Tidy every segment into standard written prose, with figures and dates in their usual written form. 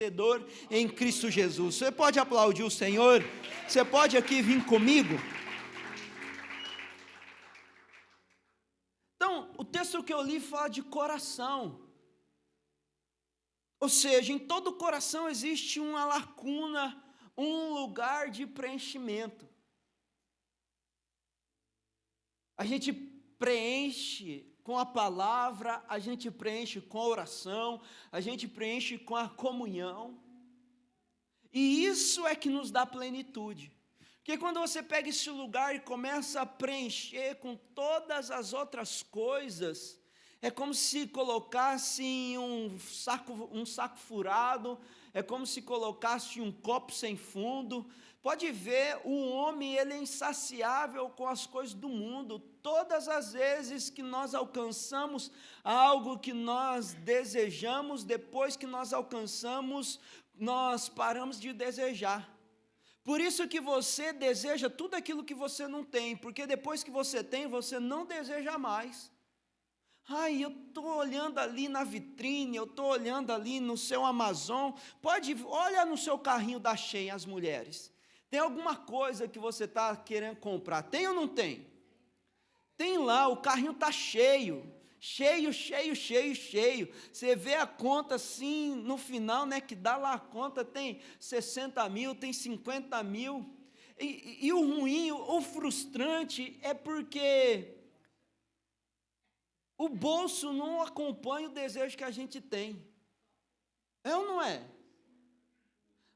vencedor em Cristo Jesus. Você pode aplaudir o Senhor? Você pode aqui vir comigo? Então, o texto que eu li fala de coração. Ou seja, em todo coração existe uma lacuna, um lugar de preenchimento. A gente preenche com a palavra, a gente preenche com a oração, a gente preenche com a comunhão. E isso é que nos dá plenitude. Porque quando você pega esse lugar e começa a preencher com todas as outras coisas, é como se colocasse em um saco furado, é como se colocasse um copo sem fundo. Pode ver, o homem ele é insaciável com as coisas do mundo. Todas as vezes que nós alcançamos algo que nós desejamos, depois que nós alcançamos, nós paramos de desejar. Por isso que você deseja tudo aquilo que você não tem, porque depois que você tem, você não deseja mais. Ai, eu estou olhando ali na vitrine, eu estou olhando ali no seu Amazon. Olha no seu carrinho da Shein, as mulheres. Tem alguma coisa que você está querendo comprar? Tem ou não tem? Tem lá, o carrinho está cheio. Cheio. Você vê a conta assim, no final, né, que dá lá a conta, tem 60 mil, tem 50 mil. E o ruim, o frustrante é porque o bolso não acompanha o desejo que a gente tem. É ou não é?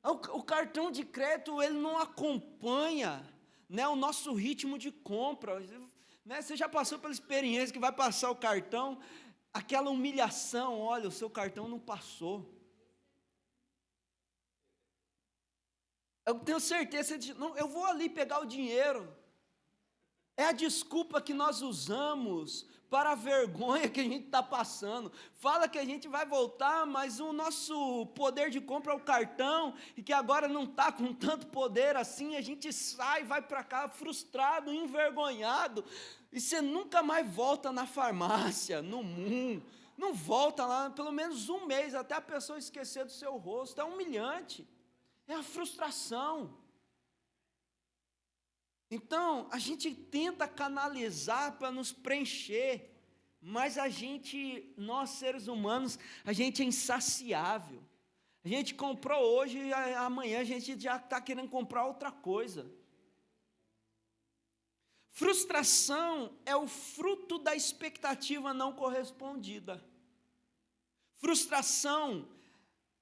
O cartão de crédito, ele não acompanha, né, o nosso ritmo de compra. Né? Você já passou pela experiência que vai passar o cartão, aquela humilhação, olha, o seu cartão não passou. Eu tenho certeza, não, eu vou ali pegar o dinheiro. É a desculpa que nós usamos para a vergonha que a gente está passando. Fala que a gente vai voltar, mas o nosso poder de compra é o cartão, e que agora não está com tanto poder assim, a gente sai, vai para cá frustrado, envergonhado, e você nunca mais volta na farmácia, no Moon, não volta lá pelo menos um mês, até a pessoa esquecer do seu rosto. É humilhante, é a frustração. Então, a gente tenta canalizar para nos preencher, mas nós seres humanos, a gente é insaciável. A gente comprou hoje e amanhã a gente já está querendo comprar outra coisa. Frustração é o fruto da expectativa não correspondida. Frustração,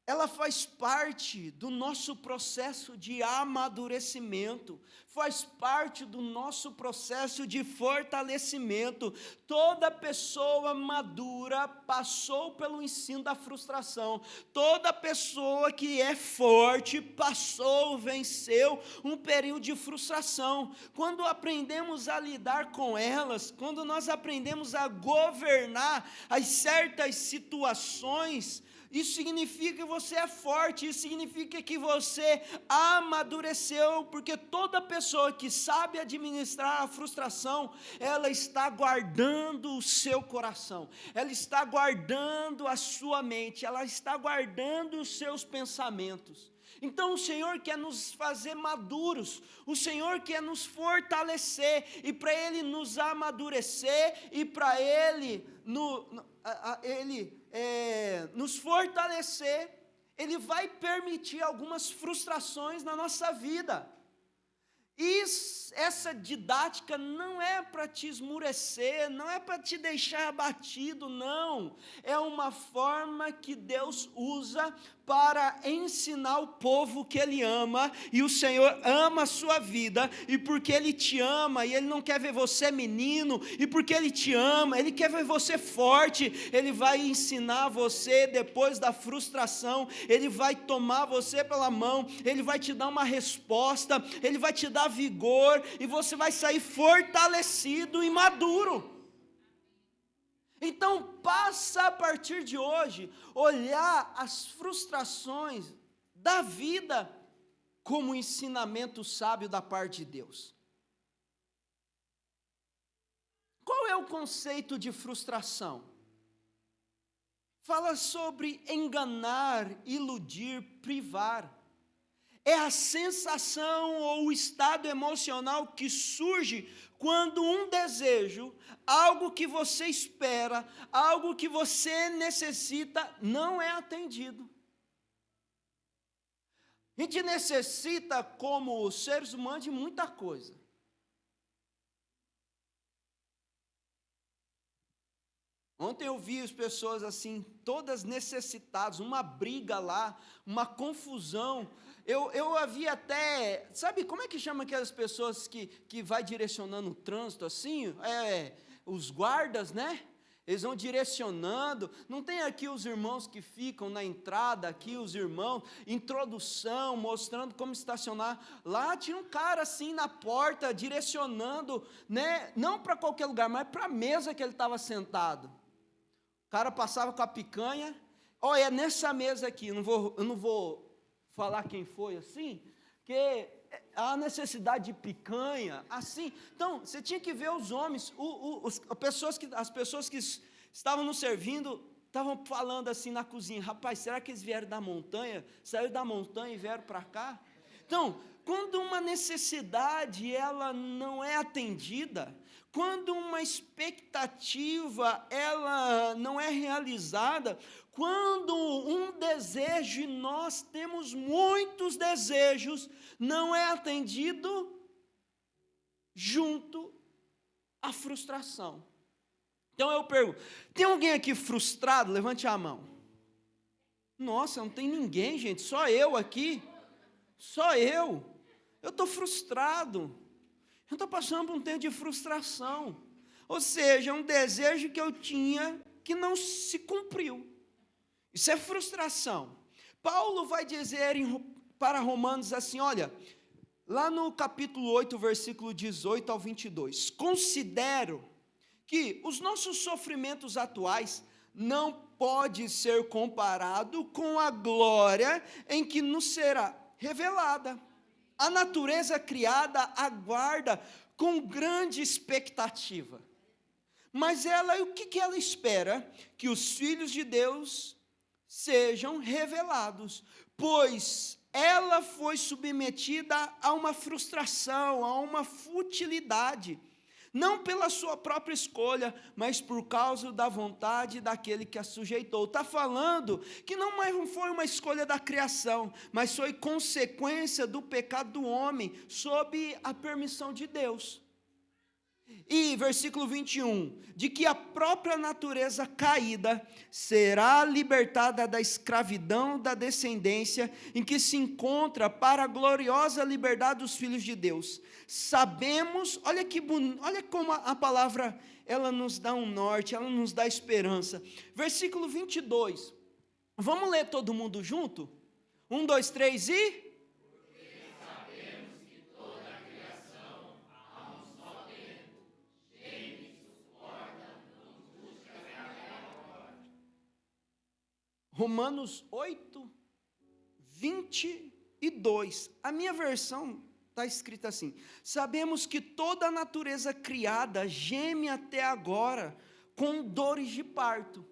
ela faz parte do nosso processo de amadurecimento, faz parte do nosso processo de fortalecimento. Toda pessoa madura passou pelo ensino da frustração. Toda pessoa que é forte venceu um período de frustração. Quando aprendemos a lidar com elas, quando nós aprendemos a governar as certas situações, isso significa que você é forte, isso significa que você amadureceu, porque toda pessoa que sabe administrar a frustração, ela está guardando o seu coração, ela está guardando a sua mente, ela está guardando os seus pensamentos. Então o Senhor quer nos fazer maduros, o Senhor quer nos fortalecer, e para Ele nos amadurecer, e para Ele nos fortalecer, Ele vai permitir algumas frustrações na nossa vida. E essa didática não é para te esmurecer, não é para te deixar abatido, não. É uma forma que Deus usa para ensinar o povo que Ele ama, e o Senhor ama a sua vida, e porque Ele te ama, e Ele não quer ver você menino, e porque Ele te ama, Ele quer ver você forte, Ele vai ensinar você depois da frustração, Ele vai tomar você pela mão, Ele vai te dar uma resposta, Ele vai te dar vigor, e você vai sair fortalecido e maduro. Então, passa a partir de hoje, olhar as frustrações da vida como um ensinamento sábio da parte de Deus. Qual é o conceito de frustração? fala sobre enganar, iludir, privar. É a sensação ou o estado emocional que surge quando um desejo, algo que você espera, algo que você necessita, não é atendido. A gente necessita, como seres humanos, de muita coisa. Ontem eu vi as pessoas assim, todas necessitadas, uma briga lá, uma confusão. Eu havia até, sabe como é que chama aquelas pessoas que vai direcionando o trânsito assim? Os guardas, né? Eles vão direcionando. Não tem aqui os irmãos que ficam na entrada, aqui os irmãos, introdução, mostrando como estacionar. Lá tinha um cara assim na porta, direcionando, né? Não para qualquer lugar, mas para a mesa que ele estava sentado. O cara passava com a picanha, olha, é nessa mesa aqui, eu não vou falar quem foi assim, porque há necessidade de picanha, assim. Então, você tinha que ver os homens, as pessoas que estavam nos servindo, estavam falando assim na cozinha, rapaz, será que eles vieram da montanha? Saíram da montanha e vieram para cá? Então, quando uma necessidade ela não é atendida, quando uma expectativa ela não é realizada, quando um desejo, e nós temos muitos desejos, não é atendido, junto à frustração. Então eu pergunto, tem alguém aqui frustrado? Levante a mão. Nossa, não tem ninguém, gente, só eu aqui. Só eu estou frustrado, eu estou passando por um tempo de frustração, ou seja, um desejo que eu tinha que não se cumpriu, isso é frustração. Paulo vai dizer para Romanos assim, olha, lá no capítulo 8, versículo 18 ao 22, considero que os nossos sofrimentos atuais não pode ser comparado com a glória em que nos será revelada. A natureza criada aguarda com grande expectativa. Mas ela, o que ela espera? Que os filhos de Deus sejam revelados, pois ela foi submetida a uma frustração, a uma futilidade, não pela sua própria escolha, mas por causa da vontade daquele que a sujeitou. Está falando que não foi uma escolha da criação, mas foi consequência do pecado do homem, sob a permissão de Deus. E versículo 21, de que a própria natureza caída será libertada da escravidão da descendência em que se encontra para a gloriosa liberdade dos filhos de Deus. Sabemos, olha como a palavra, ela nos dá um norte, ela nos dá esperança. Versículo 22, vamos ler todo mundo junto? 1, 2, 3 e... Romanos 8, 22, a minha versão está escrita assim, sabemos que toda a natureza criada geme até agora com dores de parto.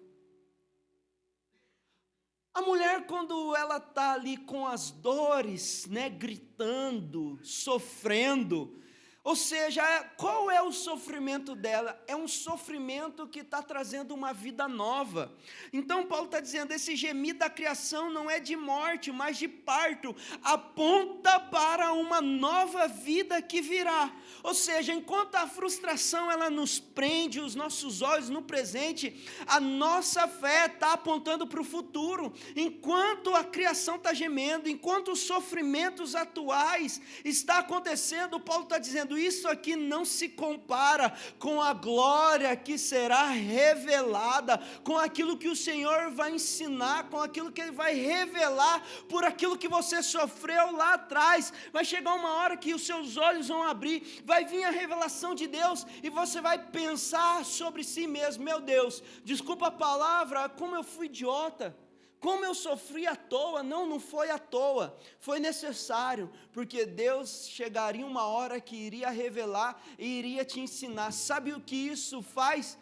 A mulher, quando ela está ali com as dores, né, gritando, sofrendo, ou seja, qual é o sofrimento dela? É um sofrimento que está trazendo uma vida nova. Então Paulo está dizendo, esse gemido da criação não é de morte, mas de parto, aponta para uma nova vida que virá. Ou seja, enquanto a frustração ela nos prende os nossos olhos no presente, a nossa fé está apontando para o futuro. Enquanto a criação está gemendo, enquanto os sofrimentos atuais estão acontecendo, Paulo está dizendo, isso aqui não se compara com a glória que será revelada, com aquilo que o Senhor vai ensinar, com aquilo que Ele vai revelar, por aquilo que você sofreu lá atrás. Vai chegar uma hora que os seus olhos vão abrir, vai vir a revelação de Deus, e você vai pensar sobre si mesmo, meu Deus, desculpa a palavra, como eu fui idiota, como eu sofri à toa. Não foi à toa, foi necessário, porque Deus chegaria uma hora que iria revelar e iria te ensinar. Sabe o que isso faz?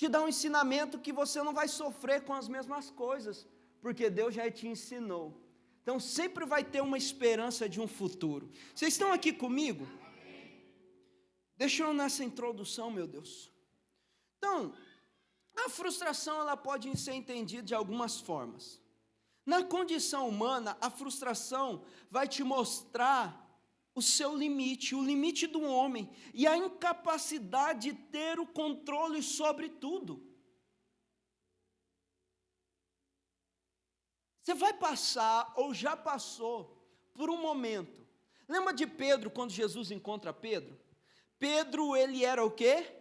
te dá um ensinamento que você não vai sofrer com as mesmas coisas, porque Deus já te ensinou. Então sempre vai ter uma esperança de um futuro. Vocês estão aqui comigo? Deixa eu nessa introdução, meu Deus. Então, a frustração ela pode ser entendida de algumas formas. Na condição humana, a frustração vai te mostrar o seu limite, o limite do homem, e a incapacidade de ter o controle sobre tudo. Você vai passar, ou já passou, por um momento. Lembra de Pedro, quando Jesus encontra Pedro? Pedro, ele era o quê?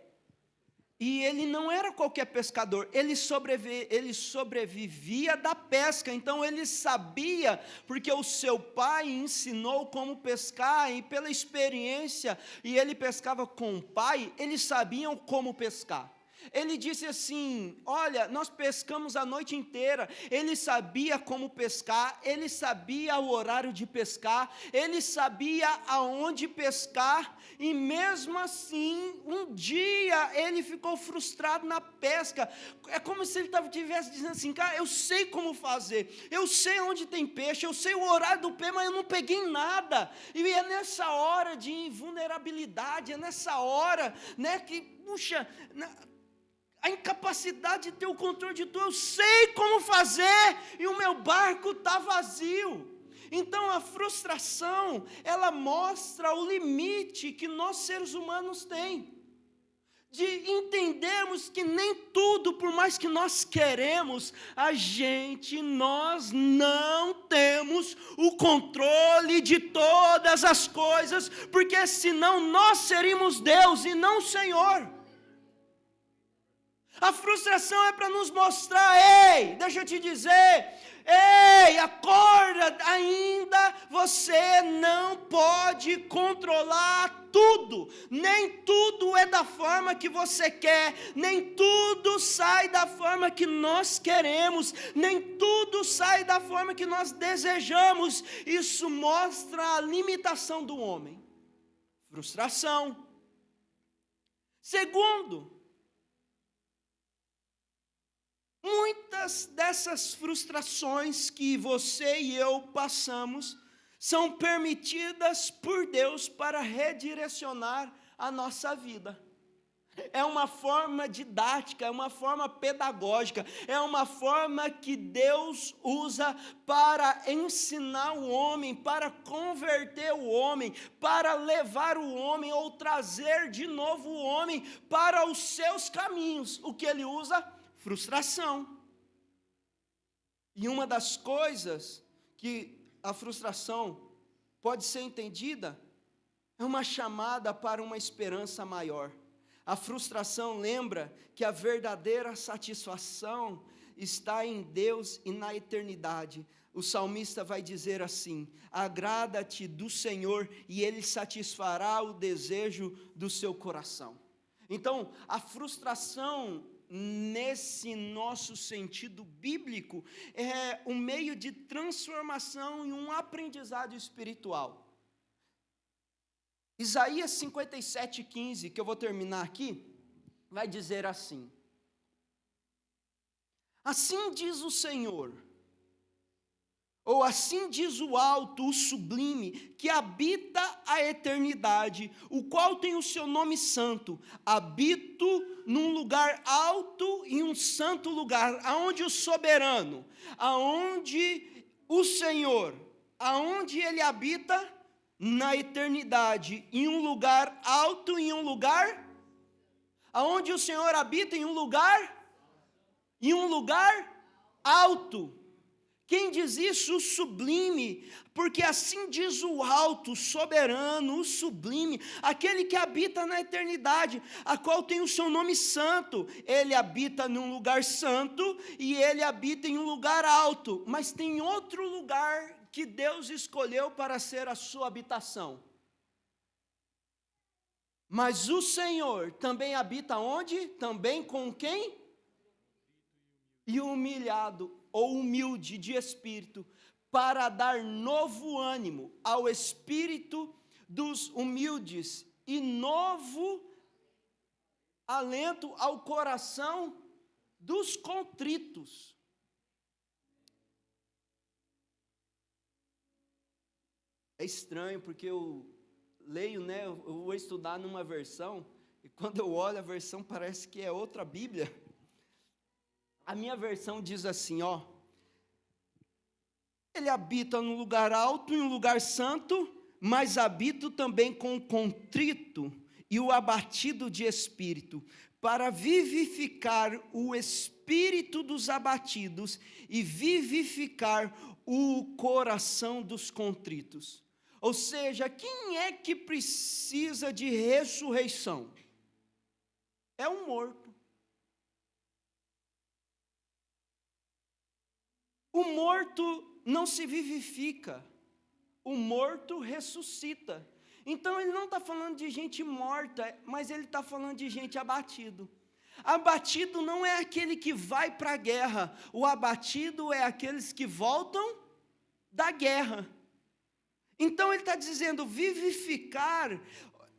E ele não era qualquer pescador, ele sobrevivia da pesca, então ele sabia, porque o seu pai ensinou como pescar, e pela experiência, e ele pescava com o pai, eles sabiam como pescar. Ele disse assim, olha, nós pescamos a noite inteira. Ele sabia como pescar, ele sabia o horário de pescar, ele sabia aonde pescar, e mesmo assim, um dia ele ficou frustrado na pesca. É como se ele estivesse dizendo assim, cara, eu sei como fazer, eu sei onde tem peixe, eu sei o horário do peixe, mas eu não peguei nada. E é nessa hora de vulnerabilidade, é nessa hora, né, que, puxa, a incapacidade de ter o controle de tudo, eu sei como fazer, e o meu barco está vazio. Então a frustração, ela mostra o limite que nós seres humanos tem, de entendermos que nem tudo, por mais que nós queremos, nós não temos o controle de todas as coisas, porque senão nós seríamos Deus e não o Senhor. A frustração é para nos mostrar, ei, deixa eu te dizer, ei, acorda, ainda você não pode controlar tudo, nem tudo é da forma que você quer, nem tudo sai da forma que nós queremos, nem tudo sai da forma que nós desejamos. Isso mostra a limitação do homem. Frustração. Segundo, muitas dessas frustrações que você e eu passamos são permitidas por Deus para redirecionar a nossa vida. É uma forma didática, é uma forma pedagógica, é uma forma que Deus usa para ensinar o homem, para converter o homem, para levar o homem ou trazer de novo o homem para os seus caminhos. O que ele usa? Frustração. E uma das coisas que a frustração pode ser entendida é uma chamada para uma esperança maior. A frustração lembra que a verdadeira satisfação está em Deus e na eternidade. O salmista vai dizer assim: agrada-te do Senhor e Ele satisfará o desejo do seu coração. Então, a frustração, nesse nosso sentido bíblico, é um meio de transformação e um aprendizado espiritual. Isaías 57:15, que eu vou terminar aqui, vai dizer assim: assim diz o Senhor, ou assim diz o alto, o sublime, que habita a eternidade, o qual tem o seu nome santo. Habito num lugar alto e um santo lugar, aonde o soberano, aonde o Senhor, aonde ele habita na eternidade, em um lugar alto, em um lugar, aonde o Senhor habita em um lugar alto. Quem diz isso? O sublime, porque assim diz o alto, o soberano, o sublime, aquele que habita na eternidade, a qual tem o seu nome santo. Ele habita num lugar santo e ele habita em um lugar alto, mas tem outro lugar que Deus escolheu para ser a sua habitação. Mas o Senhor também habita onde? Também com quem? E humilhado, ou humilde de espírito, para dar novo ânimo ao espírito dos humildes e novo alento ao coração dos contritos. É estranho, porque eu leio, né, eu vou estudar numa versão, e quando eu olho a versão parece que é outra Bíblia. A minha versão diz assim, ó: ele habita num lugar alto e um lugar santo, mas habito também com o contrito e o abatido de espírito, para vivificar o espírito dos abatidos e vivificar o coração dos contritos. Ou seja, quem é que precisa de ressurreição? É um morto. O morto não se vivifica, o morto ressuscita. Então ele não está falando de gente morta, mas ele está falando de gente abatido. Abatido não é aquele que vai para a guerra, o abatido é aqueles que voltam da guerra. Então ele está dizendo, vivificar,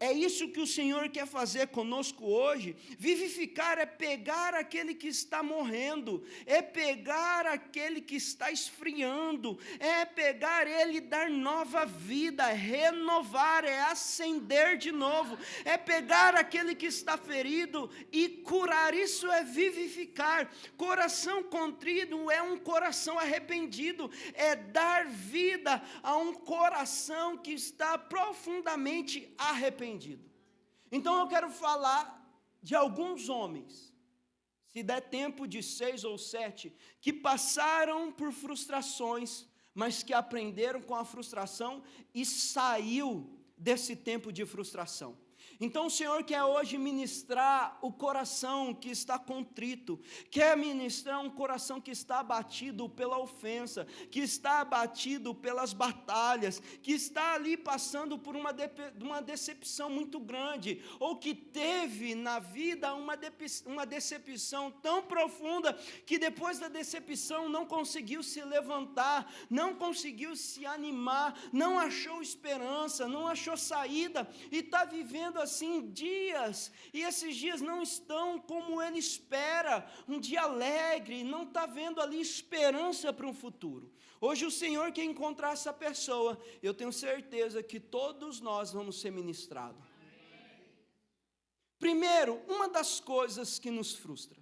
é isso que o Senhor quer fazer conosco hoje. Vivificar é pegar aquele que está morrendo, é pegar aquele que está esfriando, é pegar ele e dar nova vida, é renovar, é acender de novo, é pegar aquele que está ferido e curar. Isso é vivificar. Coração contrito é um coração arrependido, é dar vida a um coração que está profundamente arrependido. Então eu quero falar de alguns homens, se der tempo de 6 ou 7, que passaram por frustrações, mas que aprenderam com a frustração e saiu desse tempo de frustração. Então o Senhor quer hoje ministrar o coração que está contrito, quer ministrar um coração que está abatido pela ofensa, que está abatido pelas batalhas, que está ali passando por uma decepção muito grande, ou que teve na vida uma decepção tão profunda, que depois da decepção não conseguiu se levantar, não conseguiu se animar, não achou esperança, não achou saída, e está vivendo assim dias, e esses dias não estão como ele espera, um dia alegre, não está vendo ali esperança para um futuro. Hoje o Senhor quer encontrar essa pessoa, eu tenho certeza que todos nós vamos ser ministrados. Primeiro, uma das coisas que nos frustra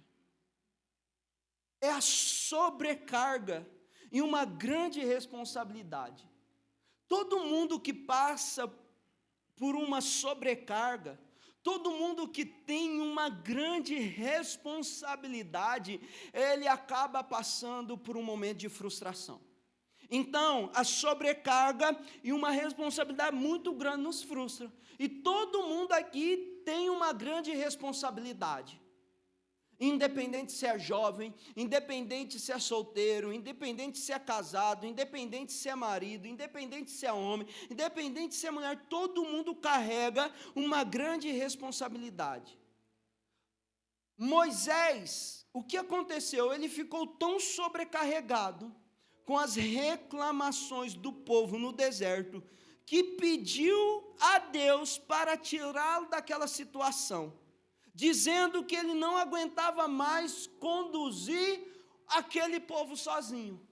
é a sobrecarga e uma grande responsabilidade. Todo mundo que passa por uma sobrecarga, todo mundo que tem uma grande responsabilidade, ele acaba passando por um momento de frustração. Então, a sobrecarga e uma responsabilidade muito grande nos frustra. E todo mundo aqui tem uma grande responsabilidade. Independente se é jovem, independente se é solteiro, independente se é casado, independente se é marido, independente se é homem, independente se é mulher, todo mundo carrega uma grande responsabilidade. Moisés, o que aconteceu? Ele ficou tão sobrecarregado com as reclamações do povo no deserto, que pediu a Deus para tirá-lo daquela situação, dizendo que ele não aguentava mais conduzir aquele povo sozinho.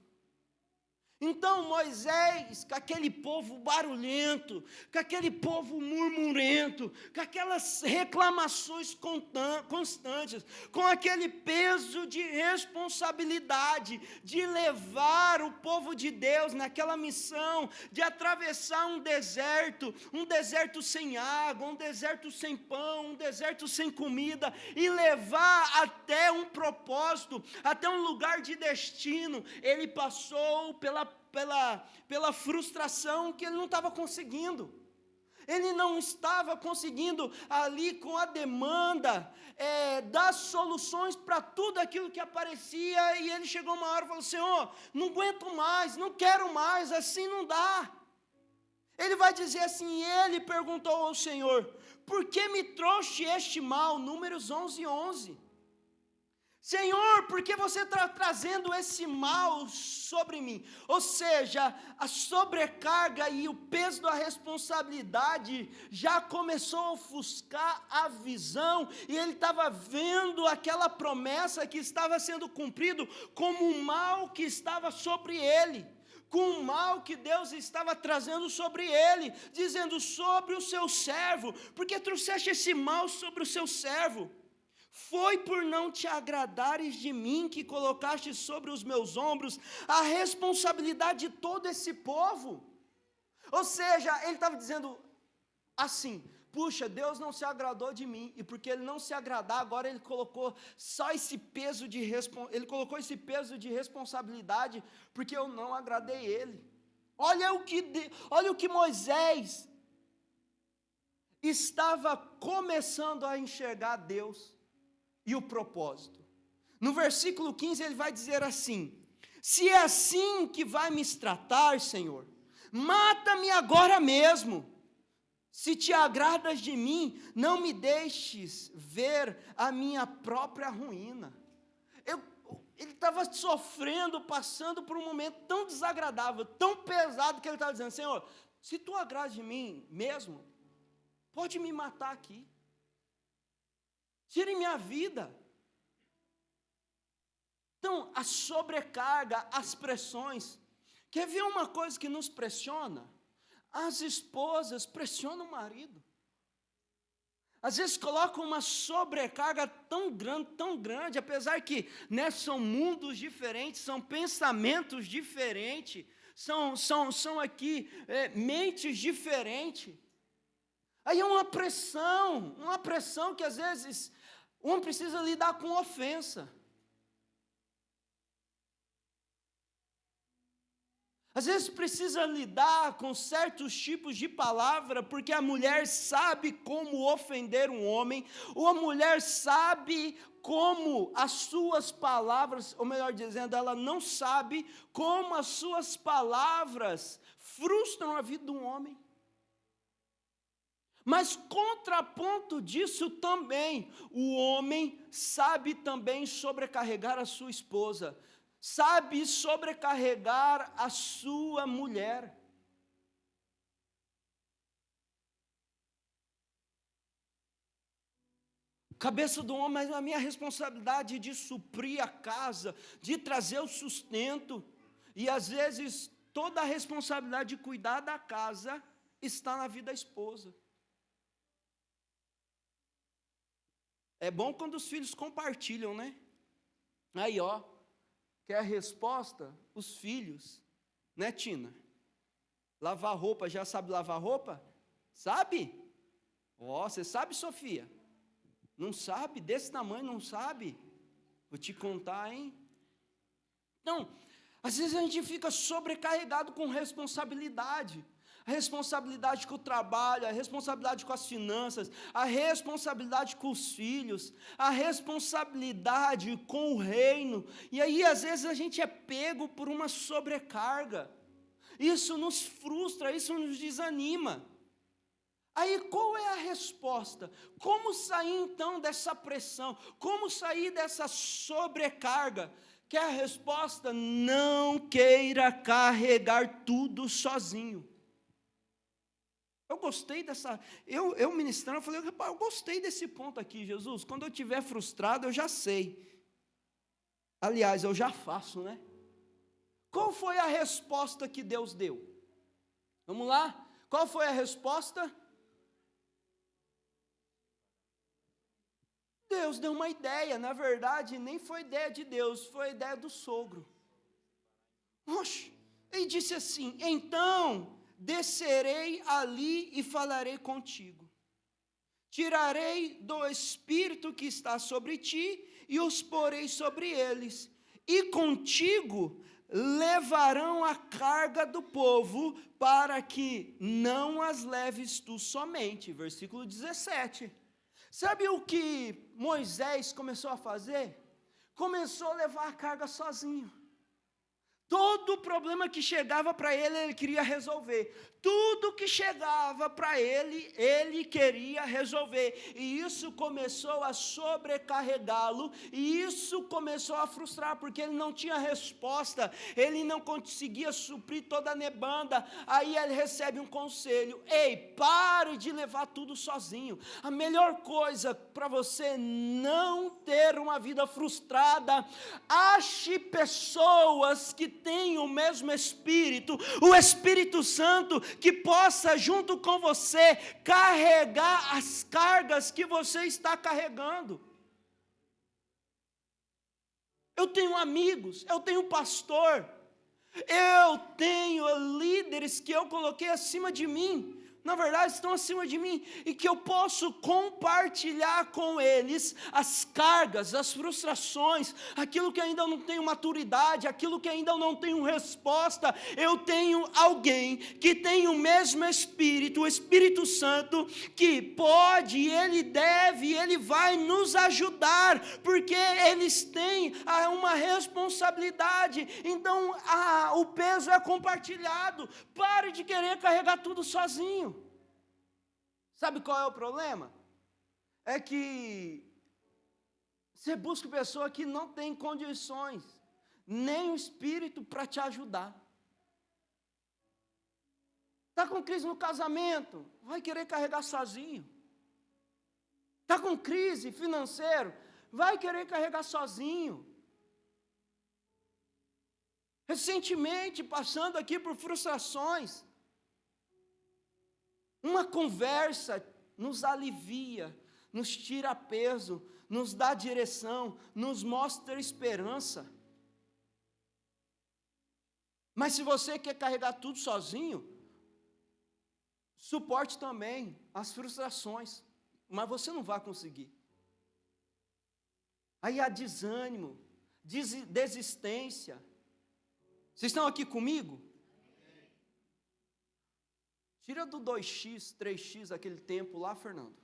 Então Moisés, com aquele povo barulhento, com aquele povo murmurento, com aquelas reclamações constantes, com aquele peso de responsabilidade, de levar o povo de Deus naquela missão, de atravessar um deserto sem água, um deserto sem pão, um deserto sem comida, e levar até um propósito, até um lugar de destino. Ele passou pela frustração que ele não estava conseguindo. Ele não estava conseguindo ali com a demanda dar soluções para tudo aquilo que aparecia, e ele chegou uma hora e falou: Senhor, não aguento mais, não quero mais, assim não dá. Ele vai dizer assim, ele perguntou ao Senhor: por que me trouxe este mal? Números 11:11. Senhor, por que você está trazendo esse mal sobre mim? Ou seja, a sobrecarga e o peso da responsabilidade já começou a ofuscar a visão, e ele estava vendo aquela promessa que estava sendo cumprido como um mal que estava sobre ele, com o mal que Deus estava trazendo sobre ele, dizendo sobre o seu servo, porque trouxeste esse mal sobre o seu servo? Foi por não te agradares de mim que colocaste sobre os meus ombros a responsabilidade de todo esse povo. Ou seja, ele estava dizendo assim: puxa, Deus não se agradou de mim, e porque ele não se agradar, agora ele colocou só esse peso ele colocou esse peso de responsabilidade, porque eu não agradei ele. Olha o que Moisés estava começando a enxergar Deus e o propósito. No versículo 15 ele vai dizer assim: se é assim que vai me tratar, Senhor, mata-me agora mesmo. Se te agradas de mim, não me deixes ver a minha própria ruína. Ele estava sofrendo, passando por um momento tão desagradável, tão pesado, que ele estava dizendo: Senhor, se tu agradas de mim mesmo, pode me matar aqui. Tire minha vida. Então, a sobrecarga, as pressões. Quer ver uma coisa que nos pressiona? As esposas pressionam o marido. Às vezes colocam uma sobrecarga tão grande, apesar que, né, são mundos diferentes, são pensamentos diferentes, são aqui mentes diferentes. Aí é uma pressão que às vezes um precisa lidar com ofensa. Às vezes precisa lidar com certos tipos de palavra, porque a mulher sabe como ofender um homem, ou a mulher sabe como as suas palavras, ou melhor dizendo, ela não sabe como as suas palavras frustram a vida de um homem. Mas contraponto disso também, o homem sabe também sobrecarregar a sua esposa, sabe sobrecarregar a sua mulher. Cabeça do homem é a minha responsabilidade de suprir a casa, de trazer o sustento, e às vezes toda a responsabilidade de cuidar da casa está na vida da esposa. É bom quando os filhos compartilham, né? Aí, ó, quer a resposta? Os filhos, né, Tina? Lavar roupa, já sabe lavar roupa? Sabe? Ó, você sabe, Sofia? Não sabe? Desse tamanho não sabe? Vou te contar, hein? Então, às vezes a gente fica sobrecarregado com responsabilidade. A responsabilidade com o trabalho, a responsabilidade com as finanças, a responsabilidade com os filhos, a responsabilidade com o reino. E aí, às vezes, a gente é pego por uma sobrecarga. Isso nos frustra, isso nos desanima. Aí, qual é a resposta? Como sair, então, dessa pressão? Como sair dessa sobrecarga? Que a resposta: não queira carregar tudo sozinho. Eu gostei dessa, eu ministrando, eu falei: eu gostei desse ponto aqui, Jesus. Quando eu estiver frustrado, eu já sei. Aliás, eu já faço, né? Qual foi a resposta que Deus deu? Vamos lá? Qual foi a resposta? Deus deu uma ideia. Na verdade, nem foi ideia de Deus, foi ideia do sogro. Oxe, ele disse assim: então descerei ali e falarei contigo. Tirarei do espírito que está sobre ti e os porei sobre eles. E contigo levarão a carga do povo, para que não as leves tu somente. Versículo 17. Sabe o que Moisés começou a fazer? Começou a levar a carga sozinho. Todo problema que chegava para ele, ele queria resolver. Tudo que chegava para ele, ele queria resolver. E isso começou a sobrecarregá-lo, e isso começou a frustrar, porque ele não tinha resposta, ele não conseguia suprir toda a demanda. Aí ele recebe um conselho: ei, pare de levar tudo sozinho. A melhor coisa para você não ter uma vida frustrada, ache pessoas que têm o mesmo Espírito, o Espírito Santo, que possa junto com você carregar as cargas que você está carregando. Eu tenho amigos, eu tenho pastor, eu tenho líderes que eu coloquei acima de mim, na verdade estão acima de mim, e que eu posso compartilhar com eles as cargas, as frustrações, aquilo que ainda não tenho maturidade, aquilo que ainda não tenho resposta. Eu tenho alguém que tem o mesmo Espírito, o Espírito Santo, que pode, ele deve, ele vai nos ajudar, porque eles têm uma responsabilidade. Então o peso é compartilhado. Pare de querer carregar tudo sozinho. Sabe qual é o problema? É que você busca pessoa que não tem condições, nem o Espírito para te ajudar. Está com crise no casamento, vai querer carregar sozinho. Está com crise financeira, vai querer carregar sozinho. Recentemente, passando aqui por frustrações, uma conversa nos alivia, nos tira peso, nos dá direção, nos mostra esperança. Mas se você quer carregar tudo sozinho, suporte também as frustrações, mas você não vai conseguir. Aí há desânimo, desistência. Vocês estão aqui comigo? Tira do 2x, 3x aquele tempo lá, Fernando.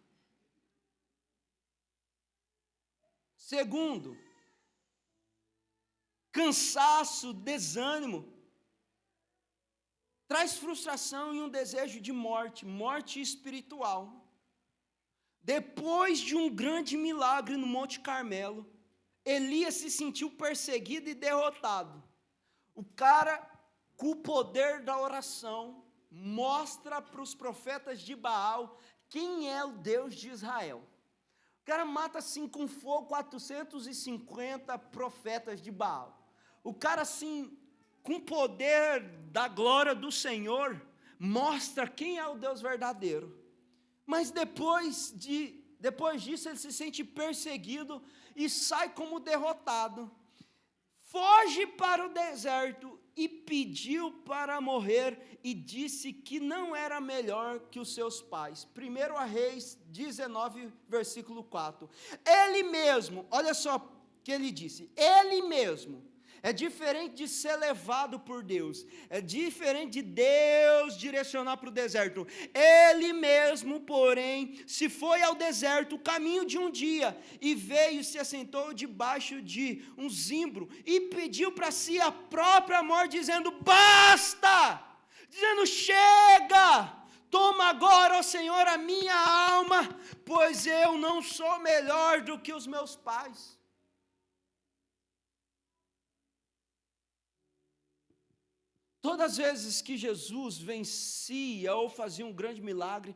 Segundo, cansaço, desânimo, traz frustração e um desejo de morte, morte espiritual. Depois de um grande milagre no Monte Carmelo, Elias se sentiu perseguido e derrotado. O cara, com o poder da oração, mostra para os profetas de Baal quem é o Deus de Israel. O cara mata assim com fogo 450 profetas de Baal. O cara assim, com o poder da glória do Senhor, mostra quem é o Deus verdadeiro. Mas depois disso ele se sente perseguido e sai como derrotado. Foge para o deserto e pediu para morrer e disse que não era melhor que os seus pais. 1 Reis 19, versículo 4. Ele mesmo, olha só o que ele disse, ele mesmo. É diferente de ser levado por Deus, é diferente de Deus direcionar para o deserto. Ele mesmo, porém, se foi ao deserto, o caminho de um dia, e veio e se assentou debaixo de um zimbro, e pediu para si a própria morte, dizendo: basta! Dizendo: chega! Toma agora, ó Senhor, a minha alma, pois eu não sou melhor do que os meus pais. Todas as vezes que Jesus vencia ou fazia um grande milagre,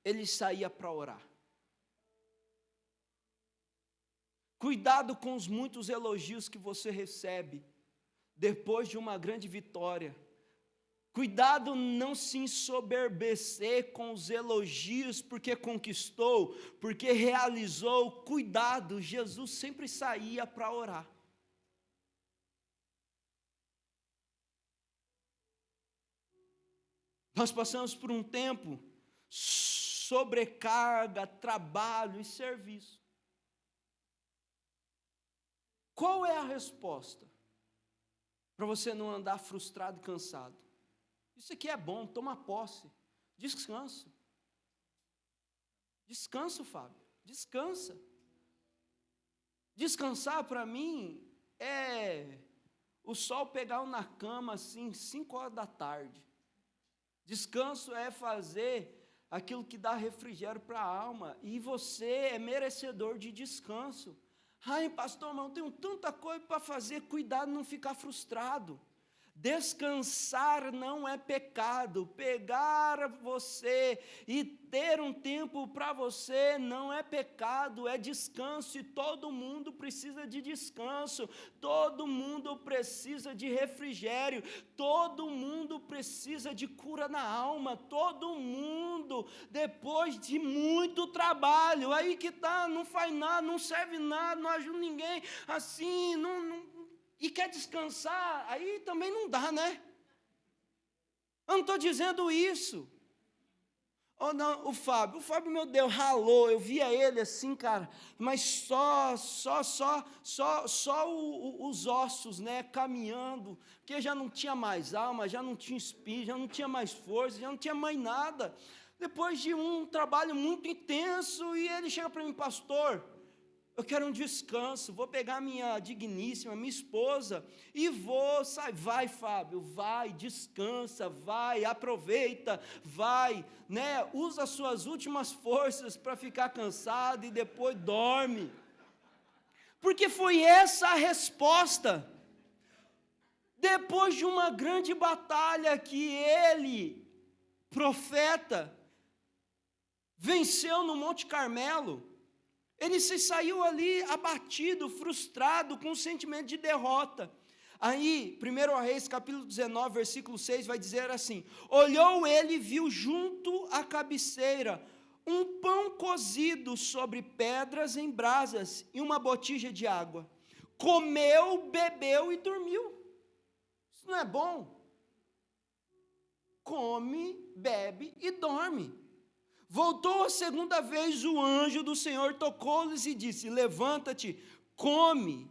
ele saía para orar. Cuidado com os muitos elogios que você recebe depois de uma grande vitória. Cuidado não se ensoberbecer com os elogios porque conquistou, porque realizou. Cuidado, Jesus sempre saía para orar. Nós passamos por um tempo, sobrecarga, trabalho e serviço. Qual é a resposta para você não andar frustrado e cansado? Isso aqui é bom, toma posse, descanso. Descanso, Fábio, descansa. Descansar para mim é o sol pegar na cama assim, 5 horas da tarde. Descanso é fazer aquilo que dá refrigério para a alma, e você é merecedor de descanso. Ai, pastor, mas eu tenho tanta coisa para fazer, cuidado de não ficar frustrado. Descansar não é pecado, pegar você e ter um tempo para você não é pecado, é descanso, e todo mundo precisa de descanso, todo mundo precisa de refrigério, todo mundo precisa de cura na alma, todo mundo, depois de muito trabalho, aí que tá, não faz nada, não serve nada, não ajuda ninguém, assim, e quer descansar, aí também não dá, né? Eu não estou dizendo isso. Oh, não, o Fábio, meu Deus, ralou, eu via ele assim, cara, mas só os ossos, né, caminhando, porque já não tinha mais alma, já não tinha espírito, já não tinha mais força, já não tinha mais nada. Depois de um trabalho muito intenso, e ele chega para mim, pastor, eu quero um descanso, vou pegar minha digníssima, minha esposa, e vou, sai, vai Fábio, vai, descansa, vai, aproveita, vai, né, usa as suas últimas forças para ficar cansado e depois dorme, porque foi essa a resposta, depois de uma grande batalha que ele, profeta, venceu no Monte Carmelo. Ele se saiu ali abatido, frustrado, com um sentimento de derrota. Aí, 1 Reis, capítulo 19, versículo 6, vai dizer assim: olhou ele e viu junto à cabeceira um pão cozido sobre pedras em brasas e uma botija de água. Comeu, bebeu e dormiu. Isso não é bom? Come, bebe e dorme. Voltou a segunda vez, o anjo do Senhor tocou-lhes e disse: levanta-te, come,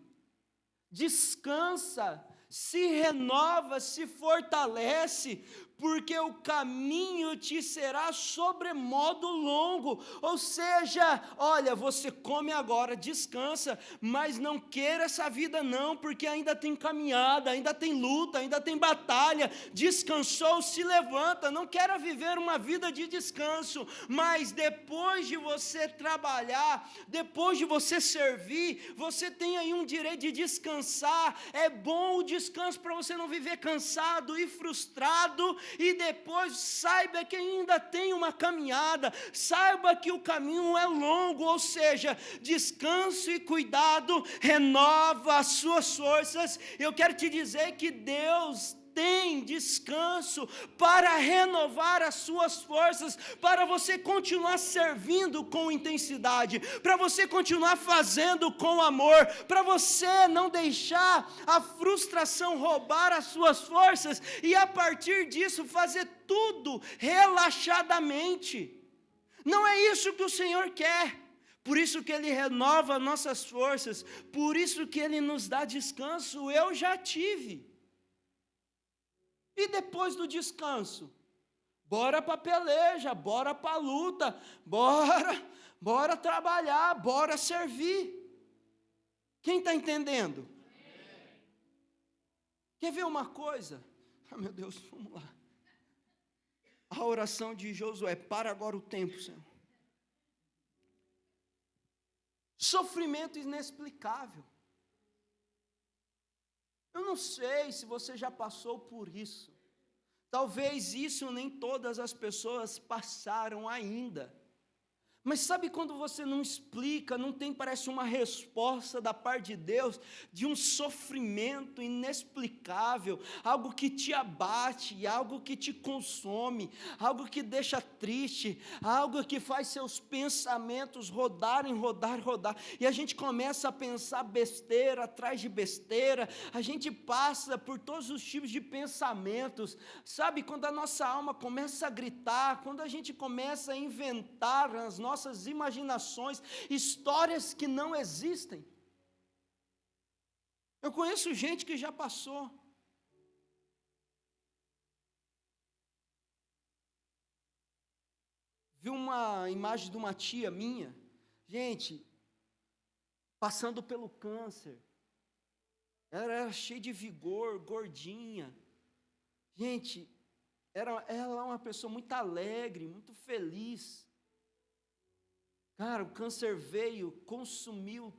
descansa, se renova, se fortalece, porque o caminho te será sobremodo longo. Ou seja, olha, você come agora, descansa, mas não queira essa vida não, porque ainda tem caminhada, ainda tem luta, ainda tem batalha. Descansou, se levanta, não quero viver uma vida de descanso, mas depois de você trabalhar, depois de você servir, você tem aí um direito de descansar. É bom o descanso para você não viver cansado e frustrado, e depois saiba que ainda tem uma caminhada, saiba que o caminho é longo, ou seja, descanso e cuidado renova as suas forças. Eu quero te dizer que Deus tem descanso para renovar as suas forças, para você continuar servindo com intensidade, para você continuar fazendo com amor, para você não deixar a frustração roubar as suas forças, e a partir disso fazer tudo relaxadamente. Não é isso que o Senhor quer. Por isso que Ele renova nossas forças, por isso que Ele nos dá descanso. Eu já tive. E depois do descanso, bora para a peleja, bora para a luta, bora trabalhar, bora servir. Quem está entendendo? Quer ver uma coisa? Ah, meu Deus, vamos lá. A oração de Josué: para agora o tempo, Senhor. Sofrimento inexplicável. Eu não sei se você já passou por isso. Talvez isso nem todas as pessoas passaram ainda. Mas sabe quando você não explica, não tem, parece uma resposta da parte de Deus, de um sofrimento inexplicável, algo que te abate, algo que te consome, algo que deixa triste, algo que faz seus pensamentos rodarem, rodar, e a gente começa a pensar besteira atrás de besteira, a gente passa por todos os tipos de pensamentos, sabe, quando a nossa alma começa a gritar, quando a gente começa a inventar as nossas imaginações, histórias que não existem. Eu conheço gente que já passou. Vi uma imagem de uma tia minha, gente, passando pelo câncer. Ela era cheia de vigor, gordinha. Gente, ela é uma pessoa muito alegre, muito feliz. Cara, o câncer veio, consumiu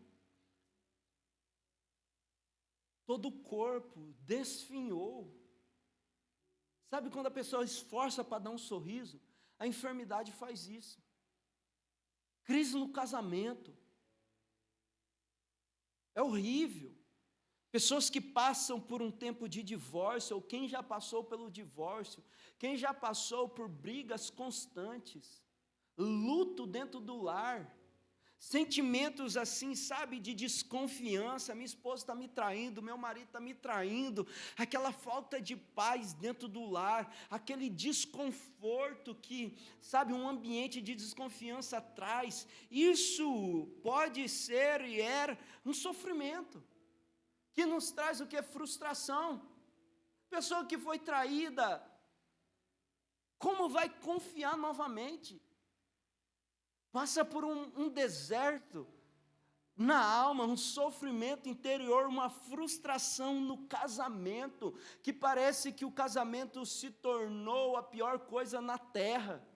todo o corpo, desfinhou. Sabe quando a pessoa esforça para dar um sorriso? A enfermidade faz isso. Crise no casamento. É horrível. Pessoas que passam por um tempo de divórcio, ou quem já passou pelo divórcio, quem já passou por brigas constantes, luto dentro do lar, sentimentos assim, sabe, de desconfiança, minha esposa está me traindo, meu marido está me traindo, aquela falta de paz dentro do lar, aquele desconforto que, sabe, um ambiente de desconfiança traz, isso pode ser e é um sofrimento, que nos traz o que? Frustração. Pessoa que foi traída, como vai confiar novamente? Passa por um deserto na alma, um sofrimento interior, uma frustração no casamento, que parece que o casamento se tornou a pior coisa na terra.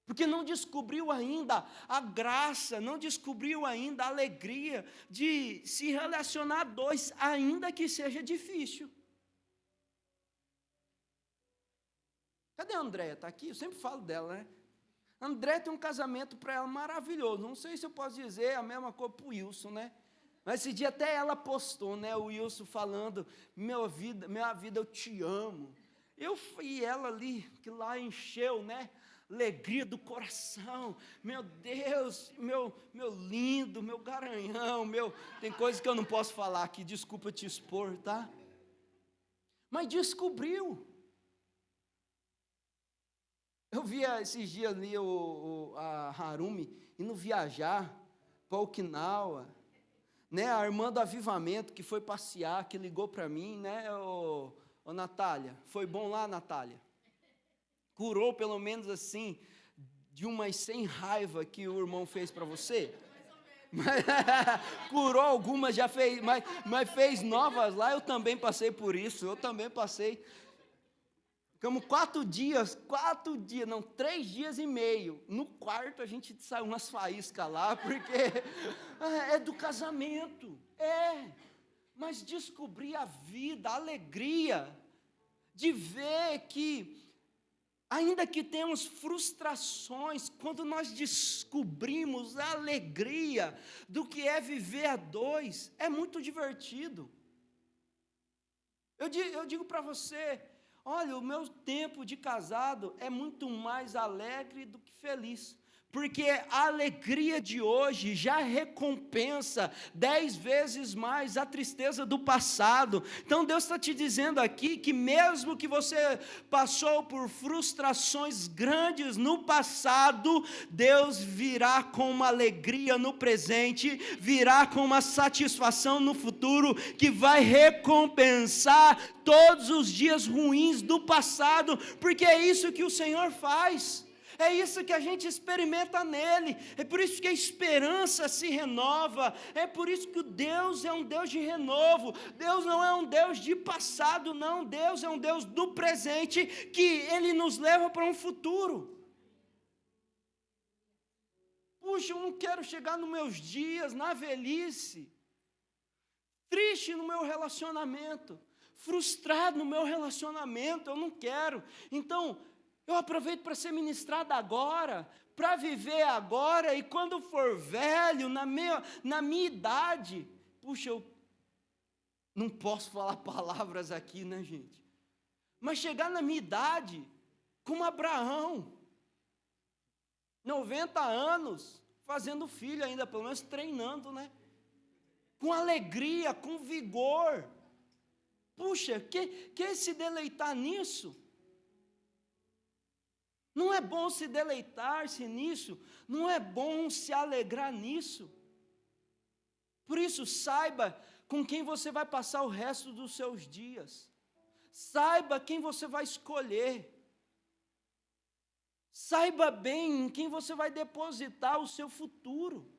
Porque não descobriu ainda a graça, não descobriu ainda a alegria de se relacionar a dois, ainda que seja difícil. Cadê a Andréia? Está aqui? Eu sempre falo dela, né? André tem um casamento para ela maravilhoso. Não sei se eu posso dizer a mesma coisa para o Wilson, né? Mas esse dia até ela postou, né? O Wilson falando, minha vida, eu te amo. E ela ali, que lá encheu, né? Alegria do coração. Meu Deus, meu lindo, meu garanhão, tem coisas que eu não posso falar aqui, desculpa te expor, tá? Mas descobriu. Eu vi esses dias ali a Harumi indo viajar para Okinawa, né? A irmã do avivamento que foi passear, que ligou para mim, né? Ô Natália, foi bom lá, Natália? Curou pelo menos assim, de umas 100 raiva que o irmão fez para você? Curou algumas, já fez, mas fez novas lá, eu também passei por isso, eu também passei. Ficamos 3 dias e meio. No quarto a gente saiu umas faíscas lá, porque é do casamento. Mas descobri a vida, a alegria de ver que, ainda que temos frustrações, quando nós descobrimos a alegria do que é viver a dois, é muito divertido. Eu digo para você, olha, o meu tempo de casado é muito mais alegre do que feliz, porque a alegria de hoje já recompensa 10 vezes mais a tristeza do passado. Então Deus está te dizendo aqui que mesmo que você passou por frustrações grandes no passado, Deus virá com uma alegria no presente, virá com uma satisfação no futuro, que vai recompensar todos os dias ruins do passado, porque é isso que o Senhor faz. É isso que a gente experimenta nele, é por isso que a esperança se renova, é por isso que Deus é um Deus de renovo, Deus não é um Deus de passado, não, Deus é um Deus do presente, que Ele nos leva para um futuro. Puxa, eu não quero chegar nos meus dias, na velhice, triste no meu relacionamento, frustrado no meu relacionamento, eu não quero. Então, eu aproveito para ser ministrado agora, para viver agora, e quando for velho, na minha idade, puxa, eu não posso falar palavras aqui, né, gente? Mas chegar na minha idade, como Abraão, 90 anos, fazendo filho ainda, pelo menos treinando, né? Com alegria, com vigor. Puxa, quer se deleitar nisso? Não é bom se deleitar-se nisso, não é bom se alegrar nisso. Por isso, saiba com quem você vai passar o resto dos seus dias. Saiba quem você vai escolher. Saiba bem em quem você vai depositar o seu futuro.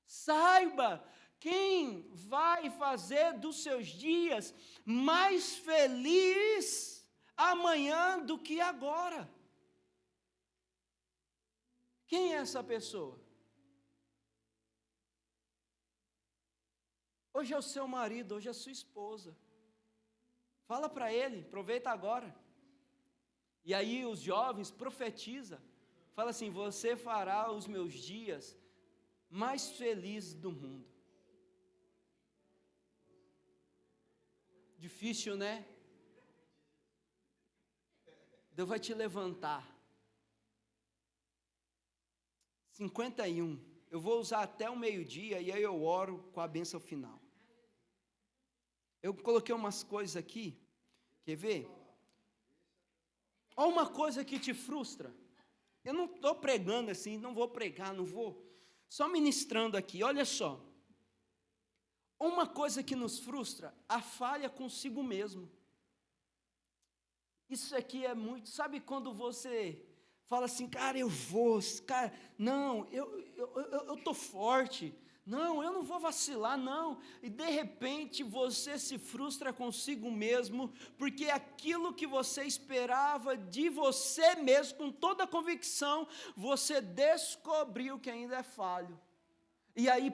Saiba Quem vai fazer dos seus dias mais feliz amanhã do que agora? Quem é essa pessoa? Hoje é o seu marido, hoje é a sua esposa. Fala para ele, aproveita agora. E aí os jovens profetiza. Fala assim: você fará os meus dias mais felizes do mundo. Difícil, né? Deus vai te levantar. 51. Eu vou usar até o meio-dia e aí eu oro com a bênção final. Eu coloquei umas coisas aqui. Quer ver? Olha uma coisa que te frustra. Eu não estou pregando assim, não vou pregar, não vou. Só ministrando aqui, olha só. Uma coisa que nos frustra, a falha consigo mesmo. Isso aqui é muito, sabe quando você fala assim, cara, eu vou, cara, não, eu estou forte, não, eu não vou vacilar, não, e de repente você se frustra consigo mesmo, porque aquilo que você esperava de você mesmo, com toda a convicção, você descobriu que ainda é falho, e aí,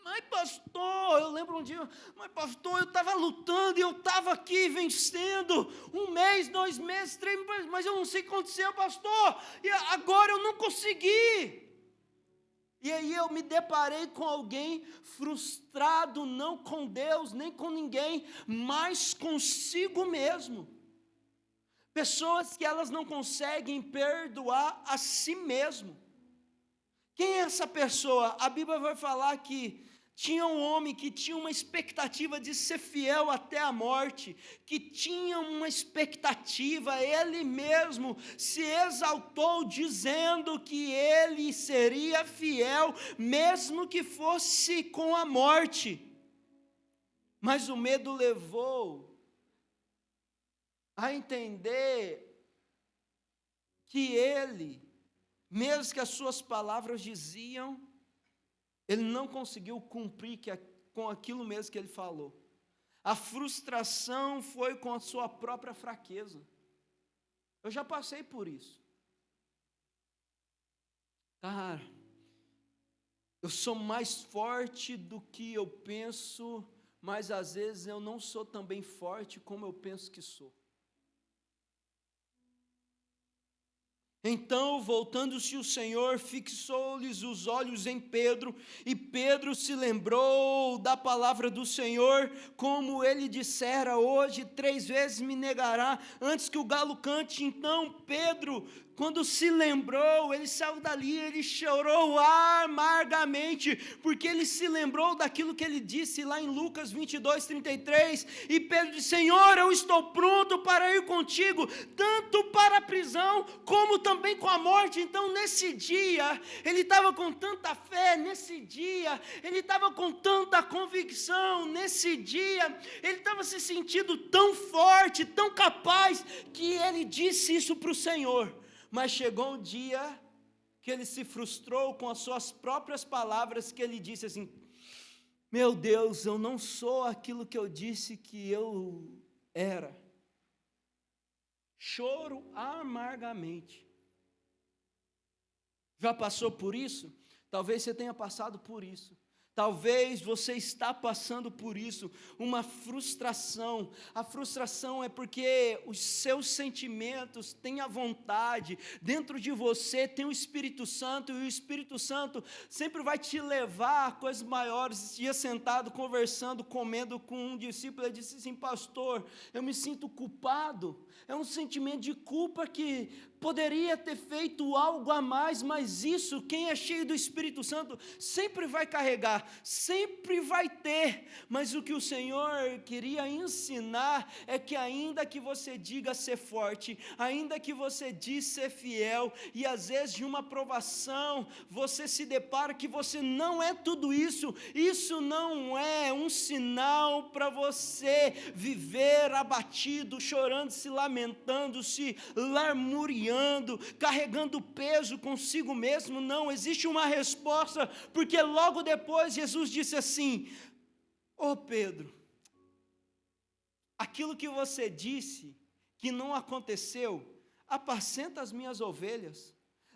mas pastor, eu lembro um dia, mas pastor, eu estava lutando e eu estava aqui vencendo, 1 mês, 2 meses, 3 meses, mas eu não sei o que aconteceu, pastor, e agora eu não consegui. E aí eu me deparei com alguém frustrado, não com Deus, nem com ninguém, mas consigo mesmo. Pessoas que elas não conseguem perdoar a si mesmo. Quem é essa pessoa? A Bíblia vai falar que tinha um homem que tinha uma expectativa de ser fiel até a morte, que tinha uma expectativa, ele mesmo se exaltou dizendo que ele seria fiel, mesmo que fosse com a morte. Mas o medo levou a entender que ele, mesmo que as suas palavras diziam, ele não conseguiu cumprir com aquilo mesmo que ele falou. A frustração foi com a sua própria fraqueza. Eu já passei por isso. Cara, eu sou mais forte do que eu penso, mas às vezes eu não sou tão bem forte como eu penso que sou. Então, voltando-se o Senhor, fixou-lhes os olhos em Pedro, e Pedro se lembrou da palavra do Senhor, como ele dissera, hoje 3 vezes me negará, antes que o galo cante. Então Pedro, quando se lembrou, ele saiu dali, ele chorou amargamente, porque ele se lembrou daquilo que ele disse lá em Lucas 22:33, e Pedro disse, Senhor, eu estou pronto para ir contigo, tanto para a prisão, como também com a morte. Então nesse dia, ele estava com tanta fé, nesse dia, ele estava com tanta convicção, nesse dia, ele estava se sentindo tão forte, tão capaz, que ele disse isso para o Senhor. Mas chegou um dia que ele se frustrou com as suas próprias palavras, que ele disse assim, meu Deus, eu não sou aquilo que eu disse que eu era. Choro amargamente. Já passou por isso? Talvez você tenha passado por isso. Talvez você está passando por isso, uma frustração. A frustração é porque os seus sentimentos têm a vontade, dentro de você tem o Espírito Santo, e o Espírito Santo sempre vai te levar a coisas maiores. Esse dia sentado, conversando, comendo com um discípulo, ele disse assim, pastor, eu me sinto culpado, é um sentimento de culpa que poderia ter feito algo a mais, mas isso, quem é cheio do Espírito Santo, sempre vai carregar, sempre vai ter, mas o que o Senhor queria ensinar, é que ainda que você diga ser forte, ainda que você diz ser fiel, e às vezes de uma provação, você se depara que você não é tudo isso, isso não é um sinal para você viver abatido, chorando, se lamentando, se lamuriando, carregando peso consigo mesmo. Não, existe uma resposta, porque logo depois Jesus disse assim: ô Pedro, aquilo que você disse que não aconteceu, apacenta as minhas ovelhas.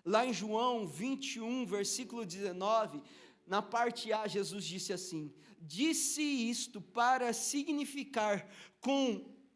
Lá em João 21, versículo 19, na parte A, Jesus disse assim: disse isto para significar com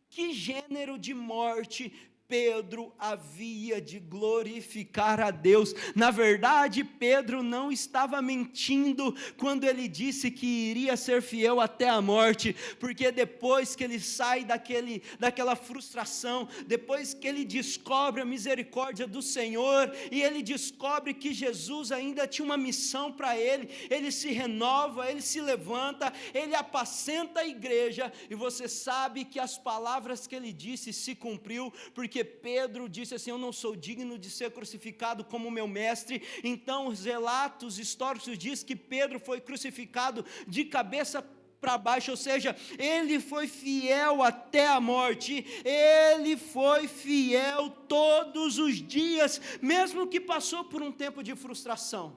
que gênero de morte Pedro havia de glorificar a Deus. Na verdade, Pedro não estava mentindo quando ele disse que iria ser fiel até a morte, porque depois que ele sai daquela frustração, depois que ele descobre a misericórdia do Senhor, e ele descobre que Jesus ainda tinha uma missão para ele, ele se renova, ele se levanta, ele apacenta a igreja, e você sabe que as palavras que ele disse se cumpriu, porque Pedro disse assim: eu não sou digno de ser crucificado como meu mestre. Então os relatos históricos diz que Pedro foi crucificado de cabeça para baixo, ou seja, ele foi fiel até a morte, ele foi fiel todos os dias, mesmo que passou por um tempo de frustração.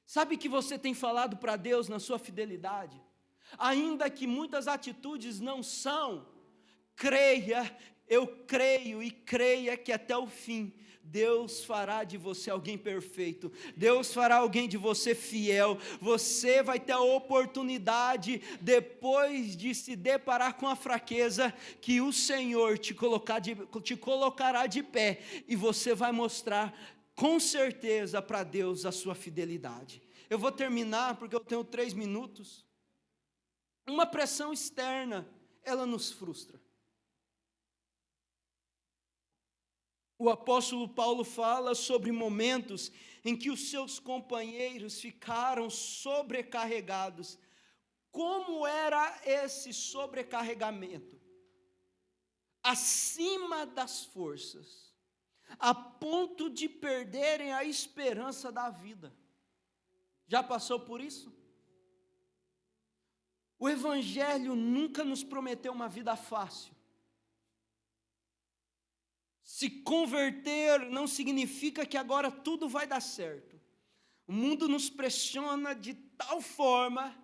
Sabe que você tem falado para Deus na sua fidelidade? Ainda que muitas atitudes não são, creia, eu creio e creia que até o fim, Deus fará de você alguém perfeito, Deus fará alguém de você fiel, você vai ter a oportunidade, depois de se deparar com a fraqueza, que o Senhor te colocará de pé, e você vai mostrar com certeza para Deus a sua fidelidade. Eu vou terminar porque eu tenho 3 minutos. Uma pressão externa, ela nos frustra. O apóstolo Paulo fala sobre momentos em que os seus companheiros ficaram sobrecarregados. Como era esse sobrecarregamento? Acima das forças, a ponto de perderem a esperança da vida. Já passou por isso? O Evangelho nunca nos prometeu uma vida fácil. Se converter não significa que agora tudo vai dar certo. O mundo nos pressiona de tal forma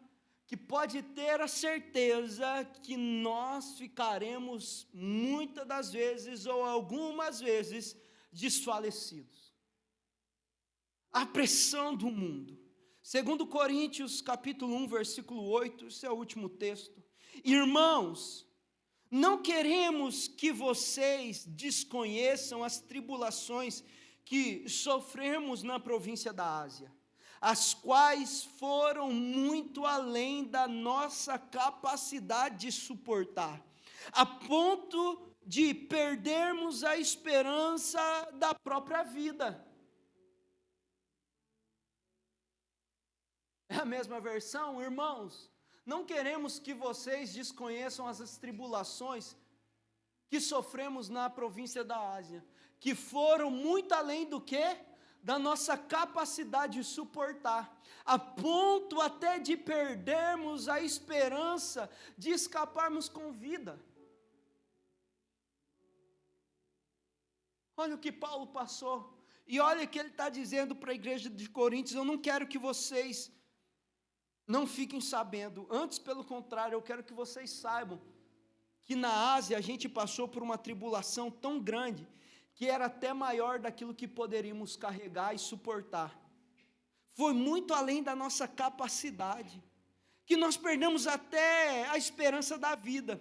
que pode ter a certeza que nós ficaremos muitas das vezes ou algumas vezes desfalecidos. A pressão do mundo. Segundo Coríntios capítulo 1, versículo 8, esse é o último texto. Irmãos, não queremos que vocês desconheçam as tribulações que sofremos na província da Ásia, as quais foram muito além da nossa capacidade de suportar, a ponto de perdermos a esperança da própria vida. É a mesma versão, irmãos? Não queremos que vocês desconheçam as tribulações que sofremos na província da Ásia, que foram muito além do que? Da nossa capacidade de suportar, a ponto até de perdermos a esperança de escaparmos com vida. Olha o que Paulo passou, e olha o que ele está dizendo para a igreja de Coríntios: eu não quero que vocês não fiquem sabendo, antes pelo contrário, eu quero que vocês saibam que na Ásia a gente passou por uma tribulação tão grande, que era até maior daquilo que poderíamos carregar e suportar. Foi muito além da nossa capacidade, que nós perdemos até a esperança da vida.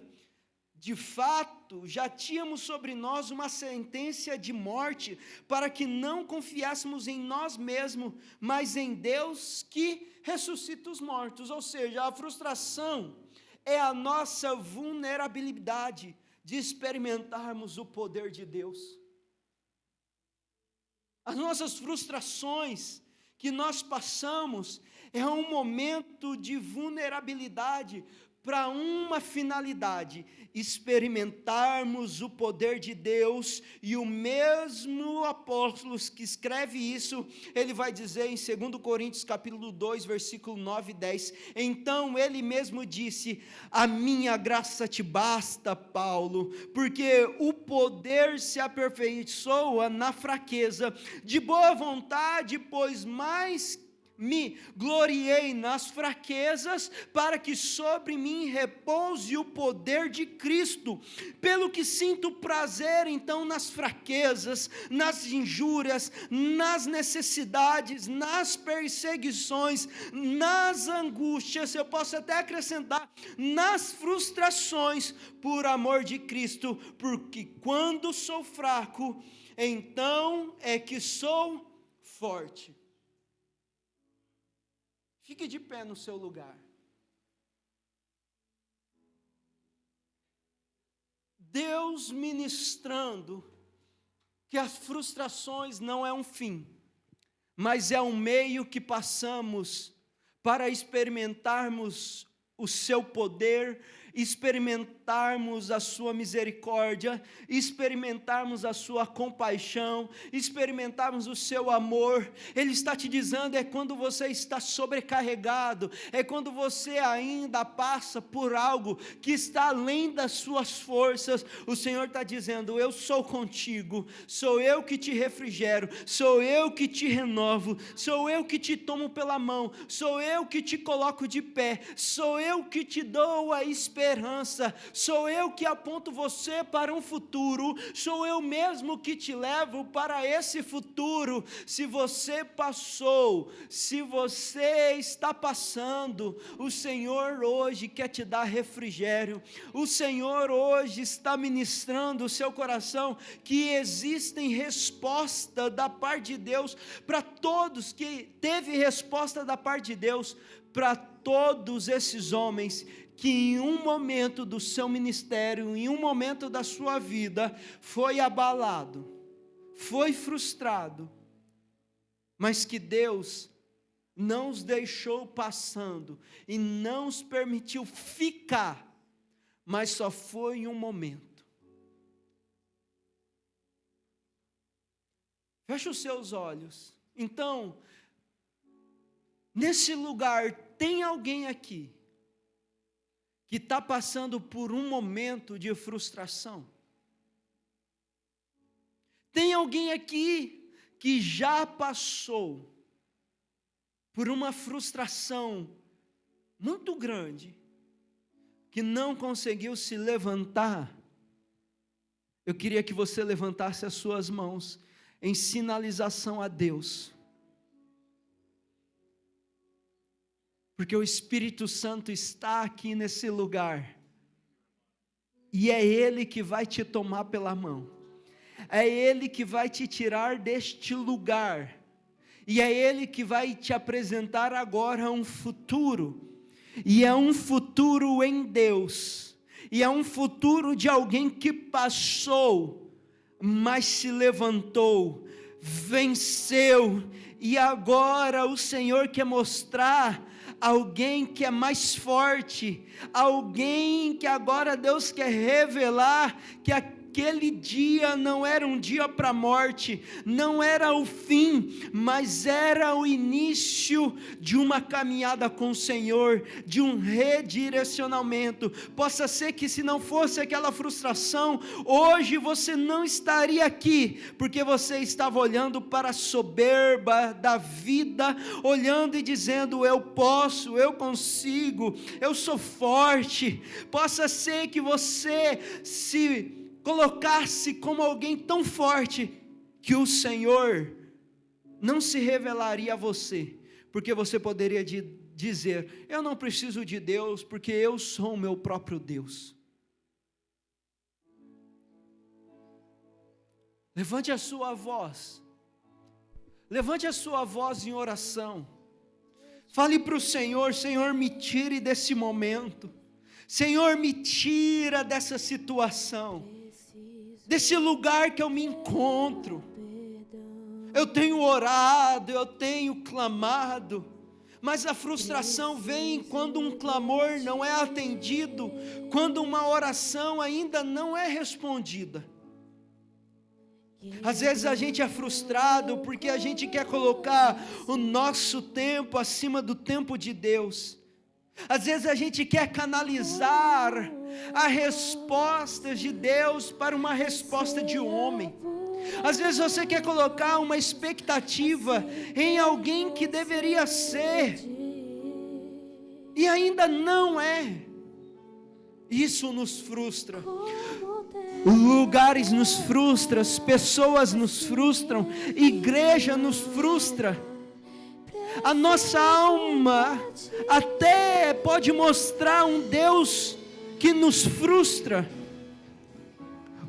De fato, já tínhamos sobre nós uma sentença de morte, para que não confiássemos em nós mesmos, mas em Deus que ressuscita os mortos. Ou seja, a frustração é a nossa vulnerabilidade de experimentarmos o poder de Deus. As nossas frustrações que nós passamos é um momento de vulnerabilidade para uma finalidade: experimentarmos o poder de Deus. E o mesmo apóstolo que escreve isso, ele vai dizer em 2 Coríntios capítulo 2, versículo 9 e 10, então ele mesmo disse: a minha graça te basta, Paulo, porque o poder se aperfeiçoa na fraqueza. De boa vontade, pois mais Me gloriei nas fraquezas, para que sobre mim repouse o poder de Cristo. Pelo que sinto prazer, então, nas fraquezas, nas injúrias, nas necessidades, nas perseguições, nas angústias, eu posso até acrescentar, nas frustrações, por amor de Cristo, porque quando sou fraco, então é que sou forte. Fique de pé no seu lugar. Deus ministrando que as frustrações não é um fim, mas é um meio que passamos para experimentarmos o seu poder, experimentarmos a sua misericórdia, experimentarmos a sua compaixão, experimentarmos o seu amor. Ele está te dizendo, é quando você está sobrecarregado, é quando você ainda passa por algo que está além das suas forças. O Senhor está dizendo, eu sou contigo, sou eu que te refrigero, sou eu que te renovo, sou eu que te tomo pela mão, sou eu que te coloco de pé, sou eu que te dou a esperança, sou eu que aponto você para um futuro, sou eu mesmo que te levo para esse futuro. Se você passou, se você está passando, o Senhor hoje quer te dar refrigério, o Senhor hoje está ministrando o seu coração, que existem resposta da parte de Deus, para todos, que teve resposta da parte de Deus, para todos esses homens, que em um momento do seu ministério, em um momento da sua vida, foi abalado, foi frustrado, mas que Deus não os deixou passando, e não os permitiu ficar, mas só foi em um momento. Feche os seus olhos. Então, nesse lugar, tem alguém aqui que está passando por um momento de frustração? Tem alguém aqui que já passou por uma frustração muito grande, que não conseguiu se levantar? Eu queria que você levantasse as suas mãos em sinalização a Deus, porque o Espírito Santo está aqui nesse lugar, e é Ele que vai te tomar pela mão, é Ele que vai te tirar deste lugar, e é Ele que vai te apresentar agora um futuro, e é um futuro em Deus, e é um futuro de alguém que passou, mas se levantou, venceu, e agora o Senhor quer mostrar alguém que é mais forte, alguém que agora Deus quer revelar que aquele dia não era um dia para a morte, não era o fim, mas era o início de uma caminhada com o Senhor, de um redirecionamento. Possa ser que, se não fosse aquela frustração, hoje você não estaria aqui, porque você estava olhando para a soberba da vida, olhando e dizendo, eu posso, eu consigo, eu sou forte. Possa ser que você se colocar-se como alguém tão forte, que o Senhor não se revelaria a você, porque você poderia dizer, eu não preciso de Deus, porque eu sou o meu próprio Deus. Levante a sua voz, levante a sua voz em oração, fale para o Senhor, Senhor, me tire desse momento, Senhor, me tira dessa situação, desse lugar que eu me encontro. Eu tenho orado, eu tenho clamado, mas a frustração vem quando um clamor não é atendido, quando uma oração ainda não é respondida. Às vezes a gente é frustrado porque a gente quer colocar o nosso tempo acima do tempo de Deus. Às vezes a gente quer canalizar a resposta de Deus para uma resposta de homem. Às vezes você quer colocar uma expectativa em alguém que deveria ser e ainda não é. Isso nos frustra. Lugares nos frustram, pessoas nos frustram, igreja nos frustra. A nossa alma até pode mostrar um Deus que nos frustra.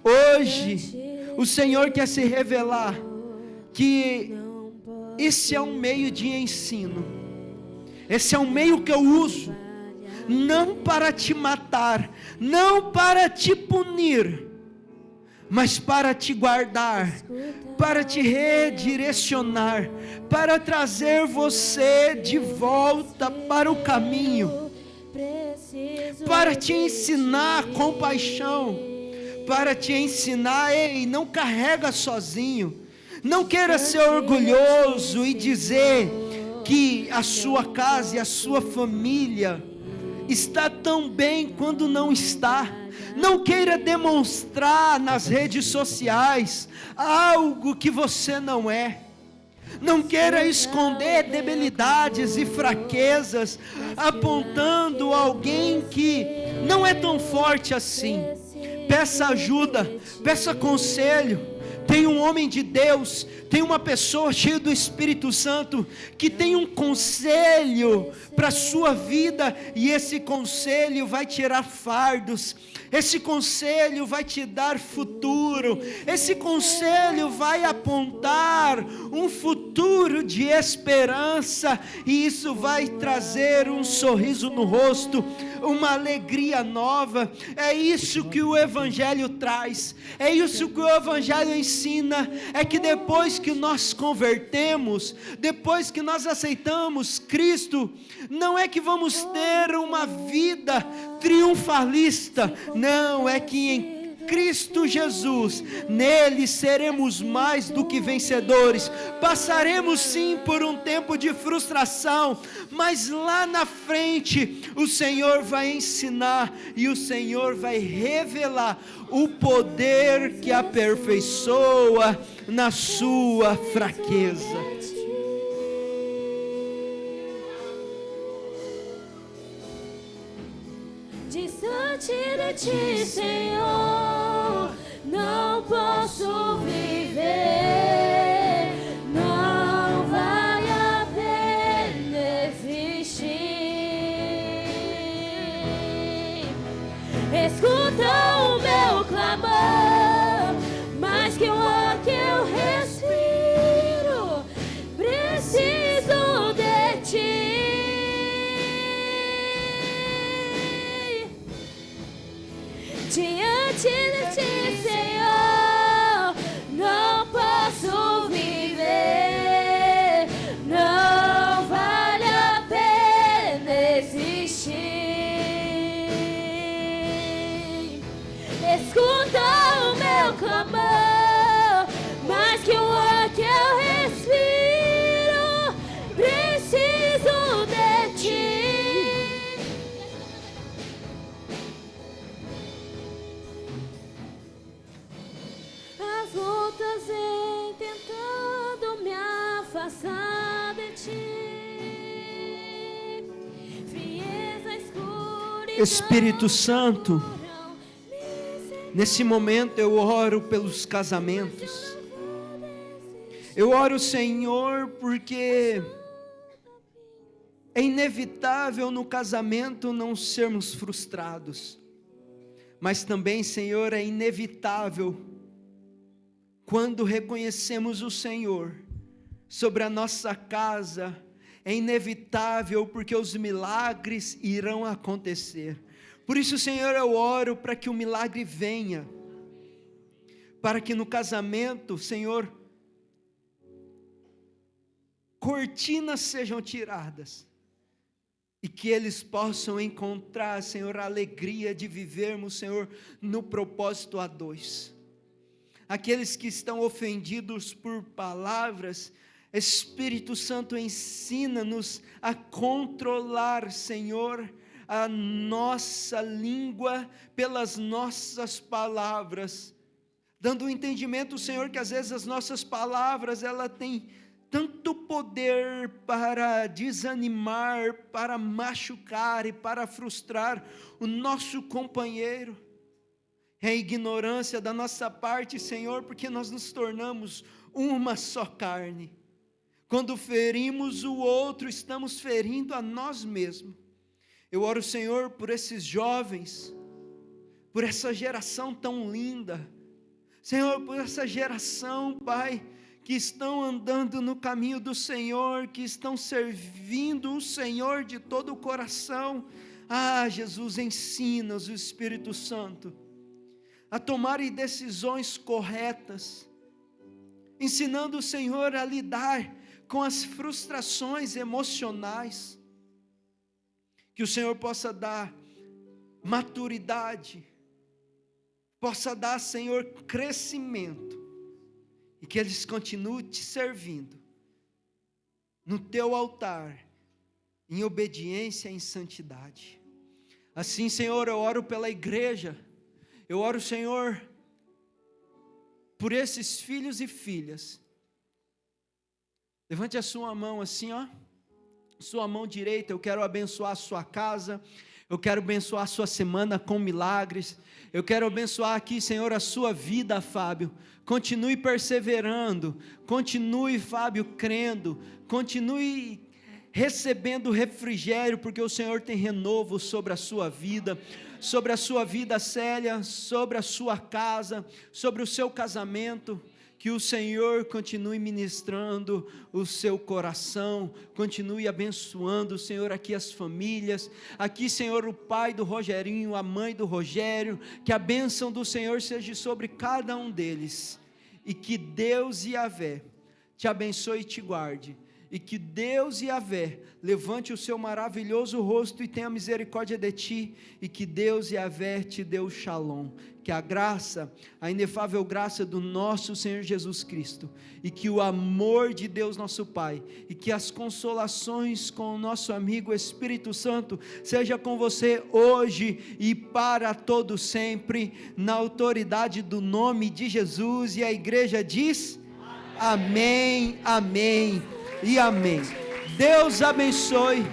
Hoje, o Senhor quer se revelar que esse é um meio de ensino. Esse é um meio que eu uso, não para te matar, não para te punir, mas para te guardar, para te redirecionar, para trazer você de volta para o caminho, para te ensinar compaixão, para te ensinar, ei, não carrega sozinho, não queira ser orgulhoso e dizer que a sua casa e a sua família está tão bem quando não está. Não queira demonstrar nas redes sociais algo que você não é. Não queira esconder debilidades e fraquezas, apontando alguém que não é tão forte assim. Peça ajuda, peça conselho. Tem um homem de Deus, tem uma pessoa cheia do Espírito Santo, que tem um conselho para a sua vida, e esse conselho vai tirar fardos, esse conselho vai te dar futuro, esse conselho vai apontar um futuro de esperança, e isso vai trazer um sorriso no rosto, uma alegria nova. É isso que o Evangelho traz, é isso que o Evangelho ensina, é que depois que nós convertemos, depois que nós aceitamos Cristo, não é que vamos ter uma vida triunfalista, não, é que em Cristo Jesus, nele seremos mais do que vencedores. Passaremos sim por um tempo de frustração, mas lá na frente o Senhor vai ensinar e o Senhor vai revelar o poder que aperfeiçoa na sua fraqueza. Distante de ti, Senhor, não posso viver, não vale a pena existir. Escuta o meu clamor, mais que o ar que eu respiro, preciso de ti. Diante de ti, Senhor, não posso viver, não vale a pena existir. Escuta o meu clamor, mais que o ar que eu respiro, preciso de ti. As lutas vêm tentando me afastar de ti. Frieza, escuridão. Espírito Santo, nesse momento eu oro pelos casamentos. Eu oro, Senhor, porque é inevitável no casamento não sermos frustrados. Mas também, Senhor, é inevitável quando reconhecemos o Senhor sobre a nossa casa, é inevitável porque os milagres irão acontecer. Por isso, Senhor, eu oro para que o milagre venha, para que no casamento, Senhor, cortinas sejam tiradas, e que eles possam encontrar, Senhor, a alegria de vivermos, Senhor, no propósito a dois. Aqueles que estão ofendidos por palavras, Espírito Santo, ensina-nos a controlar, Senhor, a nossa língua pelas nossas palavras, dando o entendimento, Senhor, que às vezes as nossas palavras, ela tem tanto poder para desanimar, para machucar e para frustrar o nosso companheiro. É ignorância da nossa parte, Senhor, porque nós nos tornamos uma só carne. Quando ferimos o outro, estamos ferindo a nós mesmos. Eu oro, Senhor, por esses jovens, por essa geração tão linda, Senhor, por essa geração, Pai, que estão andando no caminho do Senhor, que estão servindo o Senhor de todo o coração. Jesus, ensina-os, o Espírito Santo, a tomarem decisões corretas, ensinando o Senhor a lidar com as frustrações emocionais, que o Senhor possa dar maturidade, possa dar, Senhor, crescimento, e que eles continuem te servindo no teu altar, em obediência e em santidade. Assim, Senhor, eu oro pela igreja, eu oro, Senhor, por esses filhos e filhas. Levante a sua mão assim, sua mão direita. Eu quero abençoar a sua casa, eu quero abençoar a sua semana com milagres, eu quero abençoar aqui, Senhor, a sua vida, Fábio. Continue perseverando, continue, Fábio, crendo, continue recebendo refrigério, porque o Senhor tem renovo sobre a sua vida, Célia, sobre a sua casa, sobre o seu casamento. Que o Senhor continue ministrando o seu coração, continue abençoando, Senhor, aqui as famílias, aqui, Senhor, o pai do Rogerinho, a mãe do Rogério, que a bênção do Senhor seja sobre cada um deles, e que Deus Yahvé te abençoe e te guarde, e que Deus Yahvé levante o seu maravilhoso rosto e tenha misericórdia de ti, e que Deus Yahvé te dê o shalom, que a graça, a inefável graça do nosso Senhor Jesus Cristo, e que o amor de Deus nosso Pai, e que as consolações com o nosso amigo Espírito Santo, seja com você hoje e para todo sempre, na autoridade do nome de Jesus, e a igreja diz, amém, amém e amém. Deus abençoe,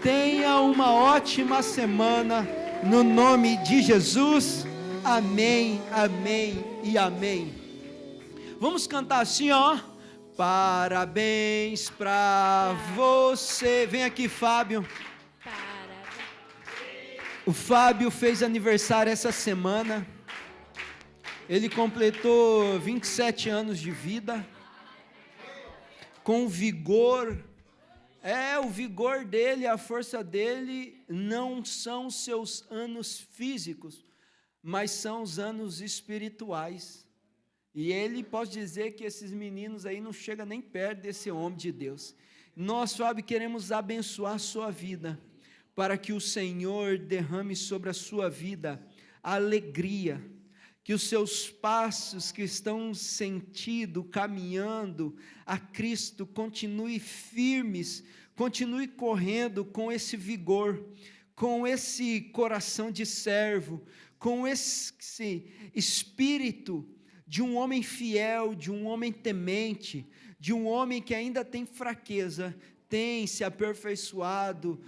tenha uma ótima semana, no nome de Jesus, amém, amém e amém. Vamos cantar assim, parabéns pra você. Vem aqui, Fábio. O Fábio fez aniversário essa semana, ele completou 27 anos de vida, com vigor. O vigor dele, a força dele, não são seus anos físicos, mas são os anos espirituais, e ele pode dizer que esses meninos aí não chegam nem perto desse homem de Deus. Nós, Fábio, queremos abençoar a sua vida, para que o Senhor derrame sobre a sua vida a alegria, que os seus passos que estão sentindo, caminhando a Cristo, continue firmes, continue correndo com esse vigor, com esse coração de servo, com esse espírito de um homem fiel, de um homem temente, de um homem que ainda tem fraqueza, tem se aperfeiçoado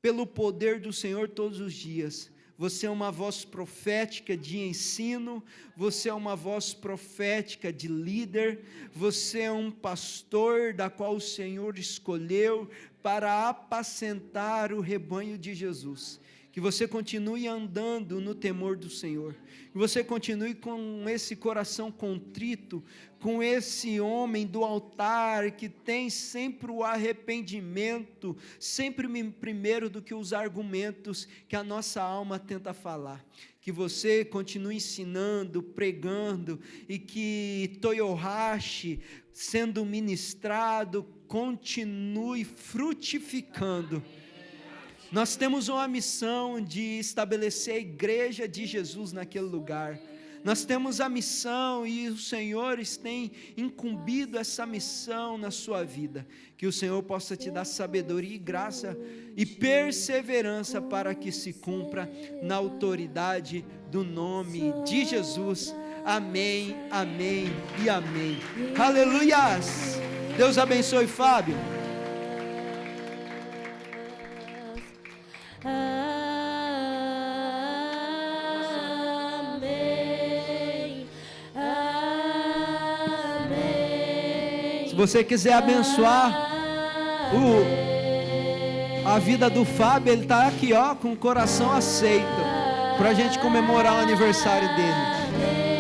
pelo poder do Senhor todos os dias. Você é uma voz profética de ensino, você é uma voz profética de líder, você é um pastor da qual o Senhor escolheu para apacentar o rebanho de Jesus. Que você continue andando no temor do Senhor, que você continue com esse coração contrito, com esse homem do altar, que tem sempre o arrependimento, sempre primeiro do que os argumentos que a nossa alma tenta falar. Que você continue ensinando, pregando, e que Toyohashi, sendo ministrado, continue frutificando. Nós temos uma missão de estabelecer a igreja de Jesus naquele lugar. Nós temos a missão e o Senhor tem incumbido essa missão na sua vida. Que o Senhor possa te dar sabedoria e graça e perseverança para que se cumpra na autoridade do nome de Jesus. Amém, amém e amém. Aleluias! Deus abençoe, Fábio. Se você quiser abençoar a vida do Fábio, ele está aqui, ó, com o coração aceito, para a gente comemorar o aniversário dele.